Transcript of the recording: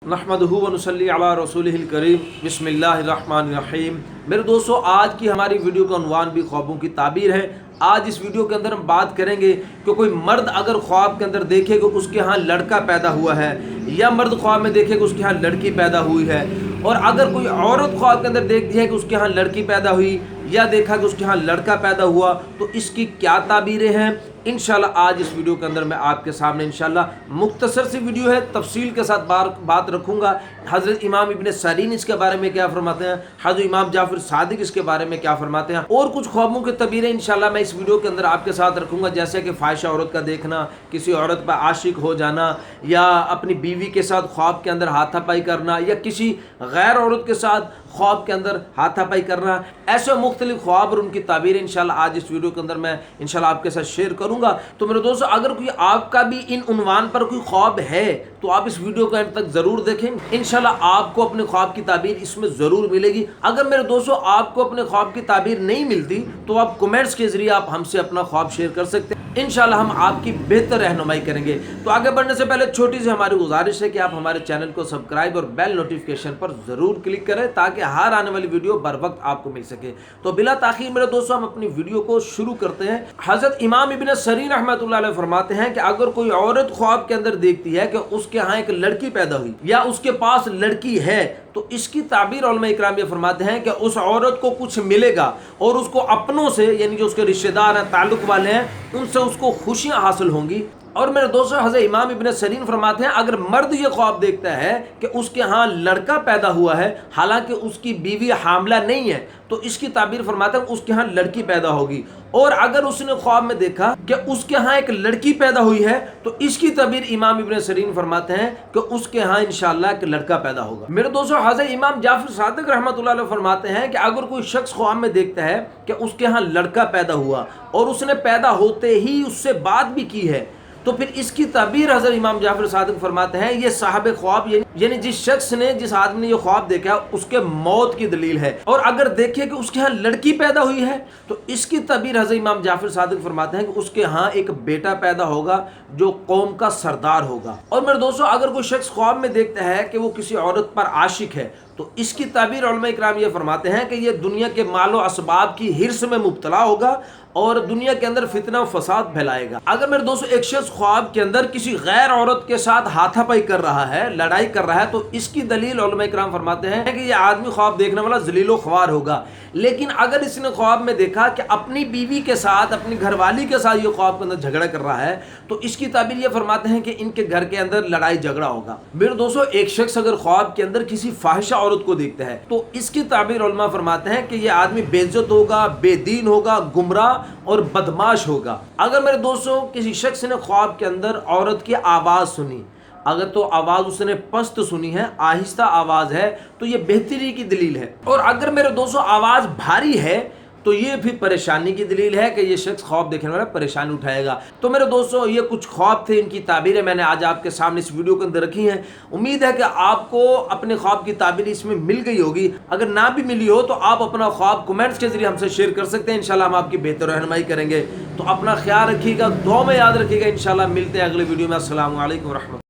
नहमदुहु व नुसल्ली अला रसूलिहिल करीम बिस्मिल्लाहिर्रहमानिर्रहीम। मेरे दोस्तों, आज की हमारी वीडियो का उन्वान भी ख्वाबों की ताबीर है। आज इस वीडियो के अंदर हम बात करेंगे कि कोई मर्द अगर ख्वाब के अंदर देखे कि उसके यहाँ लड़का पैदा हुआ है, या मर्द ख्वाब में देखे कि उसके यहाँ लड़की पैदा हुई है, और अगर कोई औरत ख्वाब के अंदर देखती है कि उसके यहाँ लड़की पैदा हुई या देखा कि उसके यहाँ लड़का पैदा हुआ, तो इसकी क्या ताबीरें हैं इंशाल्लाह आज इस वीडियो के अंदर मैं आपके सामने इंशाल्लाह मुख्तसर सी वीडियो है, तफसील के साथ बात रखूँगा। हज़रत इमाम इब्न सरीन इसके बारे में क्या फरमाते हैं, हज़रत इमाम जाफर सादिक इसके बारे में क्या फरमाते हैं, और कुछ ख्वाबों के तबीरें इंशाल्लाह मैं इस वीडियो के अंदर आपके साथ रखूँगा। जैसे कि फ़ाहिशा औरत का देखना, किसी औरत पर आशिक हो जाना, या अपनी बीवी के साथ ख्वाब के अंदर हाथापाई करना, या किसी गैर औरत के साथ ख्वाब के अंदर हाथापाई करना, ऐसे मुख्तलिफ ख्वाब और उनकी ताबीर इंशाल्लाह आज इस वीडियो के अंदर मैं इंशाल्लाह आपके साथ शेयर करूंगा। तो मेरे दोस्तों, अगर कोई आपका भी इन उन्वान पर कोई ख्वाब है तो आप इस वीडियो को अंत तक जरूर देखें। इंशाल्लाह आपको अपने ख्वाब की ताबीर इसमें जरूर मिलेगी। अगर मेरे दोस्तों आपको अपने ख्वाब की ताबीर नहीं मिलती तो आप कमेंट्स के जरिए आप हमसे अपना ख्वाब शेयर कर सकते हैं। इंशाल्लाह हम आपकी बेहतर रहनुमाई करेंगे। तो आगे बढ़ने से पहले छोटी सी हमारी गुजारिश है कि आप हमारे चैनल को सब्सक्राइब और बेल नोटिफिकेशन पर जरूर क्लिक करें ताकि हर आने वाली वीडियो बर वक्त आपको मिल सके। तो बिला ताखीर मेरे दोस्तों हम अपनी वीडियो को शुरू करते हैं। हजरत इमाम इब्न सरीन रहमतुल्लाह अलैह फरमाते हैं कि अगर कोई औरत ख्वाब के अंदर देखती है कि उसके यहाँ एक लड़की पैदा हुई या उसके पास लड़की है, तो इसकी ताबीर उलमा इकराम ये फरमाते हैं कि उस औरत को कुछ मिलेगा और उसको अपनों से, यानी जो उसके रिश्तेदार हैं, ताल्लुक वाले हैं, उनसे उसको खुशियां हासिल होंगी। और मेरे दोस्तों, हज़रत इमाम इब्न सरीन फरमाते हैं अगर मर्द ये ख्वाब देखता है कि उसके यहाँ लड़का पैदा हुआ है, हालांकि उसकी बीवी हामला नहीं है, तो इसकी ताबीर फरमाते हैं उसके यहाँ लड़की पैदा होगी। और अगर उसने ख्वाब में देखा कि उसके यहाँ एक लड़की पैदा हुई है, तो इसकी ताबीर इमाम इब्न सरीन फरमाते हैं कि उसके यहाँ इंशाल्लाह एक लड़का पैदा होगा। मेरे दोस्तों, हज़रत इमाम जाफर सादिक रहमतुल्लाह अलैह फरमाते हैं कि अगर कोई शख्स ख्वाब में देखता है कि उसके यहाँ लड़का पैदा हुआ और उसने पैदा होते ही उससे बात भी की है, तो फिर इसकी ताबीर हज़रत इमाम जाफर सादिक फरमाते हैं ये साहब ख्वाब, यानी जिस शख्स ने, जिस आदमी ने ये ख्वाब देखा उसके मौत की दलील है। और अगर देखे कि उसके यहाँ लड़की पैदा हुई है, तो इसकी ताबीर हज़रत इमाम जाफर सादिक फरमाते हैं कि उसके यहाँ एक बेटा पैदा होगा जो कौम का सरदार होगा। और मेरे दोस्तों, अगर कोई शख्स ख्वाब में देखता है कि वो किसी औरत पर आशिक है, तो इसकी ताबीर उलमा इकराम ये फरमाते हैं कि ये दुनिया के मालो असबाब की हिर्स में मुब्तला होगा और दुनिया के अंदर फितना फसाद फैलाएगा। अगर मेरे दोस्तों एक शख्स ख्वाब के अंदर किसी गैर औरत के साथ हाथापाई कर रहा है, लड़ाई कर रहा है, तो इसकी दलील उलमा इकराम फरमाते हैं कि ये आदमी ख्वाब देखने वाला जलीलो ख्वार होगा। लेकिन अगर इसने ख्वाब में देखा कि अपनी बीवी के साथ, अपनी घरवाली के साथ ये ख्वाब के अंदर झगड़ा कर रहा है, तो इसकी ताबीर ये फरमाते हैं कि इनके घर के अंदर लड़ाई झगड़ा होगा। मेरे दोस्तों, एक शख्स अगर ख्वाब के अंदर किसी फाहिशा औरत को देखता है, तो इसकी ताबीर उलमा फरमाते हैं कि ये आदमी बेइज्जत होगा, बेदीन होगा, गुमराह और बदमाश होगा। अगर मेरे दोस्तों किसी शख्स ने ख्वाब के अंदर औरत की आवाज़ सुनी, अगर तो आवाज़ उसने पस्त सुनी है, आहिस्ता आवाज़ है, तो ये बेहतरी की दलील है। और अगर मेरे दोस्तों आवाज़ भारी है, तो ये फिर परेशानी की दलील है कि ये शख्स ख्वाब देखने वाला परेशानी उठाएगा। तो मेरे दोस्तों, ये कुछ ख्वाब थे, इनकी ताबीरें मैंने आज आपके सामने इस वीडियो के अंदर रखी हैं। उम्मीद है कि आपको अपने ख्वाब की ताबीर इसमें मिल गई होगी। अगर ना भी मिली हो तो आप अपना ख्वाब कमेंट्स के जरिए हमसे शेयर कर सकते हैं। इंशाल्लाह हम आपकी बेहतर रहनुमाई करेंगे। तो अपना ख्याल रखिएगा, दुआ में याद रखिएगा। इंशाल्लाह मिलते हैं अगले वीडियो में। अस्सलामु अलैकुम व रहमतुल्लाह।